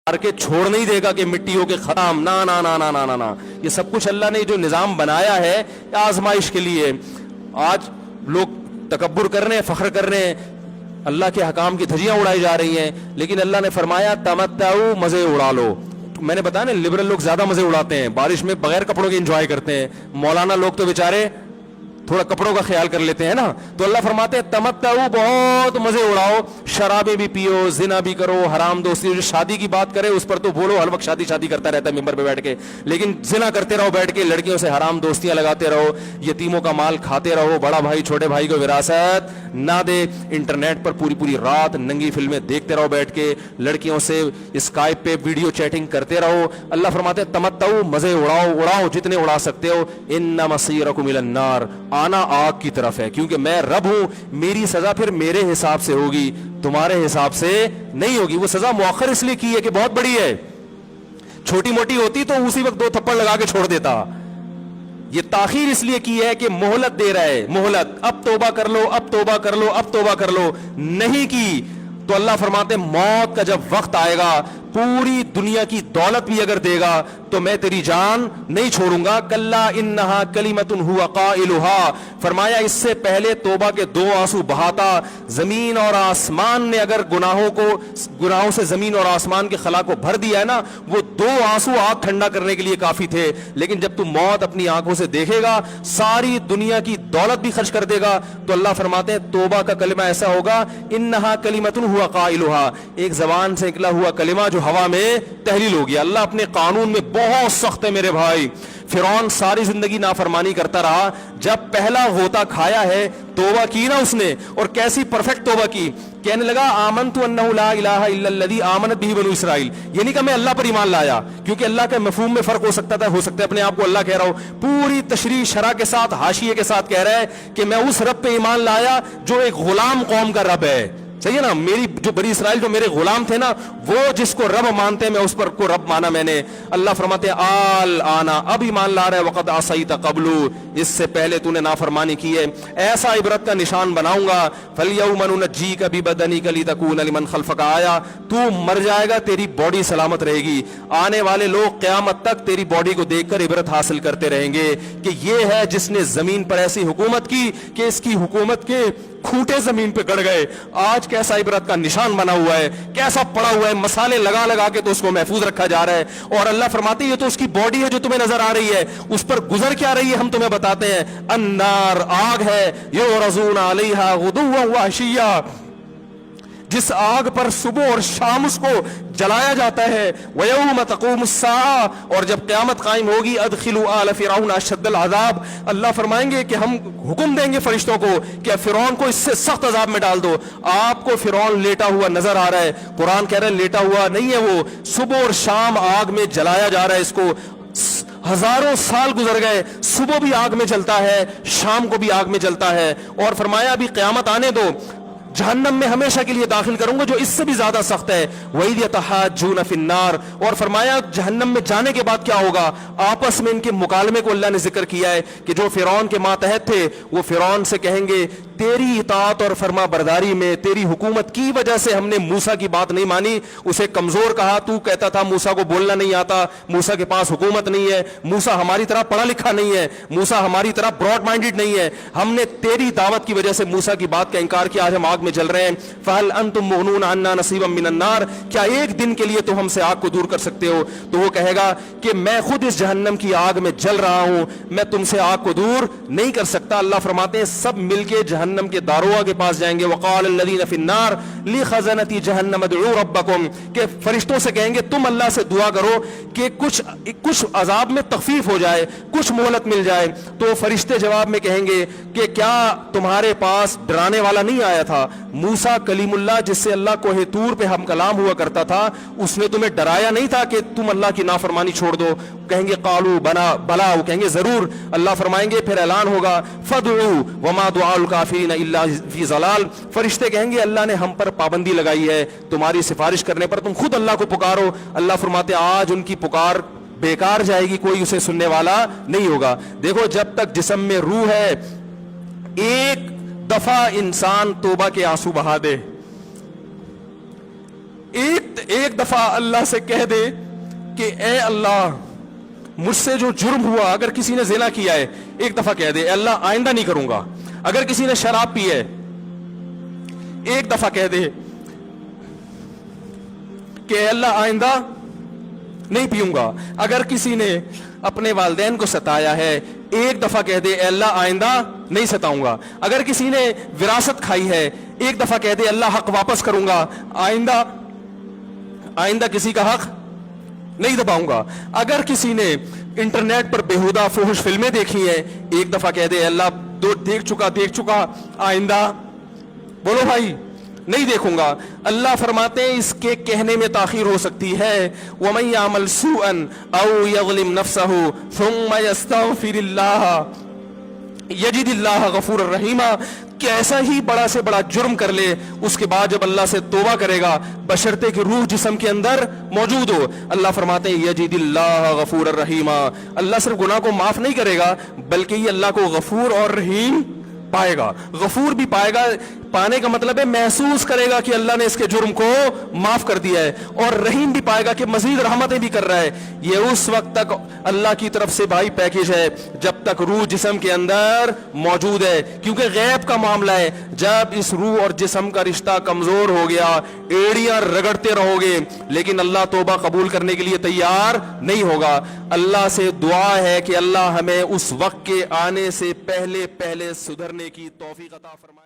के छोड़ नहीं देगा कि मिट्टी हो के खत्म, ना ना ना ना ना ना ना। ये सब कुछ अल्लाह ने जो निज़ाम बनाया है आजमाइश के लिए। आज लोग तकब्बुर कर रहे हैं, फख्र कर रहे हैं, अल्लाह के हकाम की धज्जियां उड़ाई जा रही हैं, लेकिन अल्लाह ने फरमाया तमत्ताऊ, मजे उड़ा लो। मैंने बताया ना, लिबरल लोग ज्यादा मजे उड़ाते हैं, बारिश में बगैर कपड़ों के एंजॉय करते हैं। मौलाना लोग तो बेचारे थोड़ा कपड़ों का ख्याल कर लेते हैं ना। तो अल्लाह फरमाते हैं तमत्ताऊ, बहुत मजे उड़ाओ, शराबें भी पियो, जिना भी करो, हराम दोस्ती। जो शादी की बात करे उस पर तो बोलो, हर वक्त शादी शादी करता रहता है मिंबर पे बैठ के, लेकिन जिना करते रहो बैठ के, लड़कियों से हराम दोस्तियां लगाते रहो, यतीमों का माल खाते रहो, बड़ा भाई छोटे भाई को विरासत ना दे, इंटरनेट पर पूरी पूरी रात नंगी फिल्में देखते रहो बैठ के, लड़कियों से स्काइप पे वीडियो चैटिंग करते रहो। अल्लाह फरमाते हैं तमत्ताऊ, मजे उड़ाओ, उड़ाओ जितने उड़ा सकते हो। इन्ना मसीरकुम इलन नार, आना आग की तरफ है, क्योंकि मैं रब हूं, मेरी सजा फिर मेरे हिसाब से होगी, तुम्हारे हिसाब से नहीं होगी। वो सजा मुअख्खर इसलिए की है कि बहुत बड़ी है, छोटी मोटी होती तो उसी वक्त 2 थप्पड़ लगा के छोड़ देता। ये ताखीर इसलिए की है कि मोहलत दे रहा है, मोहलत, अब तौबा कर लो, अब तौबा कर लो, अब तौबा कर लो। नहीं की तो अल्लाह फरमाते मौत का जब वक्त आएगा, पूरी दुनिया की दौलत भी अगर देगा तो मैं तेरी जान नहीं छोड़ूंगा। कल्ला इन्नहा कलिमतुन हुवा काइलुहा, फरमाया इससे पहले तौबा के 2 आंसू बहाता। जमीन और आसमान ने अगर गुनाहों से जमीन और आसमान के खला को भर दिया है ना, वो 2 आंसू आग ठंडा करने के लिए काफी थे। लेकिन जब तू मौत अपनी आंखों से देखेगा, सारी दुनिया की दौलत भी खर्च कर देगा, तो अल्लाह फरमाते हैं तौबा का कलिमा ऐसा होगा, इन्नहा कलिमतुन हुवा काइलुहा, एक जबान से निकला हुआ कलिमा जो हवा में तहलील हो गया। अल्लाह अपने कानून में बहुत सख्त है मेरे भाई। फिरौन सारी जिंदगी नाफरमानी करता रहा, जब पहला गोता खाया है तौबा की ना उसने, और कैसी परफेक्ट तौबा की। कहने लगा आमनतु अन्नहु ला इलाहा इल्लल्लज़ी आमनत बिही बनु इसराइल, ये नहीं कहा मैं अल्लाह पर ईमान लाया, क्योंकि अल्लाह के मफहूम में फर्क हो सकता था, हो सकता है अपने आप को अल्लाह कह रहा हो। पूरी तशरीह शरह के साथ, हाशिये के साथ कह रहा है कि मैं उस रब पे ईमान लाया जो एक गुलाम कौम का रब है। सही है ना, मेरी जो बनी इसराइल जो मेरे गुलाम थे ना, वो जिसको रब मानते हैं मैं उस पर को रब माना मैंने। अल्लाह फरमाते हैं आल आना, अब ईमान ला रहा है, वक़द असैता क़ब्लु, इससे पहले तूने नाफरमानी की है। ऐसा इबरत का निशान बनाऊंगा, फलयौम नुनज्जीका बिबदनिका लितकून लिमन खल्फका आया, तू मर जाएगा तेरी बॉडी सलामत रहेगी, आने वाले लोग क़यामत तक तेरी बॉडी को देखकर इबरत हासिल करते रहेंगे कि ये है जिसने जमीन पर ऐसी हुकूमत की कि इसकी हुकूमत के खूंटे जमीन पे गड़ गए। आज कैसा इबरत का निशान बना हुआ है, कैसा पड़ा हुआ है, मसाले लगा लगा के तो उसको महफूज रखा जा रहा है। और अल्लाह फरमाते हैं ये तो उसकी बॉडी है जो तुम्हें नजर आ रही है, उस पर गुजर क्या रही है हम तुम्हें बताते हैं। अन्नार, आग है, युरज़ून अलैहा गुदुव्वन व अशिय्या, जिस आग पर सुबह और शाम उसको जलाया जाता है। वयौम तक़ूमुस्साआ, और जब क़यामत कायम होगी, अदखिलू आल फ़िरऔन अशद्दल अज़ाब, अल्लाह फरमाएंगे कि हम हुक्म देंगे फरिश्तों को कि फ़िरौन को इससे सख्त अज़ाब में डाल दो। आपको फ़िरौन लेटा हुआ नजर आ रहा है, कुरान कह रहा है लेटा हुआ नहीं है वो, सुबह और शाम आग में जलाया जा रहा है इसको। हजारों साल गुजर गए, सुबह भी आग में जलता है, शाम को भी आग में जलता है। और फरमाया अभी क़यामत आने दो, जहन्नम में हमेशा के लिए दाखिल करूंगा जो इससे भी ज्यादा सख्त है। वही यतहाज्जून फिन्नार, और फरमाया जहन्नम में जाने के बाद क्या होगा, आपस में इनके मुकालमे को अल्लाह ने जिक्र किया है कि जो फिरौन के मातहत थे वो फिरौन से कहेंगे तेरी इताअत और फरमा बरदारी में, तेरी हुकूमत की वजह से हमने मूसा की बात नहीं मानी, उसे कमजोर कहा, तू कहता था मूसा को बोलना नहीं आता, मूसा के पास हुकूमत नहीं है, मूसा हमारी तरह पढ़ा लिखा नहीं है, मूसा हमारी तरह ब्रॉड माइंडेड नहीं है, हमने तेरी दावत की वजह से मूसा की बात का इनकार किया, आज हम आग में जल रहे हैं। फहल अंतुम मुगनून अन्ना नसीबम मिनन नार, क्या एक दिन के लिए तो हमसे आग को दूर कर सकते हो। तो वो कहेगा कि मैं खुद इस जहन्नम की आग में जल रहा हूं, मैं तुमसे आग को दूर नहीं कर सकता। अल्लाह फरमाते हैं सब मिलके जहन्नम के दारोगा के पास जाएंगे। वक़ाल अल्लज़ीना फ़िन्नार लिख़ज़नती जहन्नम उदऊ रब्बकुम, के फरिश्तों से कहेंगे तुम अल्लाह से दुआ करो कि कुछ अजाब में तखफीफ हो जाए, कुछ मोहलत मिल जाए। तो फरिश्ते जवाब में कहेंगे कि क्या तुम्हारे पास डराने वाला नहीं आया था, मूसा कलीमुल्लाह जिससे अल्लाह कोहे तूर पे हम कलाम हुआ करता था, उसने तुम्हें डराया नहीं था कि तुम अल्लाह की नाफरमानी छोड़ दो। कहेंगे कालू बना बला, वो कहेंगे जरूर। अल्लाह फरमाएंगे फिर ऐलान होगा फदउ वमा दुआउल काफिरीन इल्ला फी ज़लाल, फरिश्ते कहेंगे अल्लाह ने हम पर पाबंदी लगाई है तुम्हारी सिफारिश करने पर, तुम खुद अल्लाह को पुकारो। अल्लाह फरमाते आज उनकी पुकार बेकार जाएगी, कोई उसे सुनने वाला नहीं होगा। देखो जब तक जिस्म में रूह है, एक दफा इंसान तौबा के आंसू बहा दे, ایک دفعہ اللہ سے کہہ دے کہ اے اللہ مجھ سے جو جرم ہوا, اگر کسی نے زنا کیا ہے ایک دفعہ کہہ دے اے اللہ آئندہ نہیں کروں گا. اگر کسی نے شراب پی ہے ایک دفعہ کہہ دے کہ اے اللہ آئندہ نہیں پیوں گا. اگر کسی نے اپنے والدین کو ستایا ہے ایک دفعہ کہہ دے اے اللہ آئندہ نہیں ستاؤں گا. اگر کسی نے وراثت کھائی ہے ایک دفعہ کہہ دے اللہ حق واپس کروں گا, آئندہ کسی کا حق نہیں دباؤں گا. اگر کسی نے انٹرنیٹ پر بیہودہ فحش فلمیں دیکھی ہیں ایک دفعہ کہہ دے اللہ دیکھ چکا آئندہ بولو بھائی نہیں دیکھوں گا. اللہ فرماتے ہیں اس کے کہنے میں تاخیر ہو سکتی ہے. وَمَن يَعْمَلْ سُوءًا أَوْ يَظْلِمْ نَفْسَهُ ثُمَّ يَسْتَغْفِرِ اللَّهَ يَجِدِ اللَّهَ غَفُورًا رَحِيمًا. کیسا ہی بڑا سے بڑا جرم کر لے اس کے بعد جب اللہ سے توبہ کرے گا بشرطے کہ روح جسم کے اندر موجود ہو, اللہ فرماتے ہیں یجد اللہ غفور الرحیما. اللہ صرف گناہ کو معاف نہیں کرے گا بلکہ یہ اللہ کو غفور اور رحیم پائے گا. غفور بھی پائے گا, پانے کا مطلب ہے محسوس کرے گا کہ اللہ نے اس کے جرم کو معاف کر دیا ہے, اور رحیم بھی پائے گا کہ مزید رحمتیں بھی کر رہا ہے. یہ اس وقت تک اللہ کی طرف سے بھائی پیکیج ہے جب تک روح جسم کے اندر موجود ہے, کیونکہ غیب کا معاملہ ہے. جب اس روح اور جسم کا رشتہ کمزور ہو گیا ایڑیاں رگڑتے رہو گے لیکن اللہ توبہ قبول کرنے کے لیے تیار نہیں ہوگا. اللہ سے دعا ہے کہ اللہ ہمیں اس وقت کے آنے سے پہلے سدھرنے کی توفیق عطا فرمائے.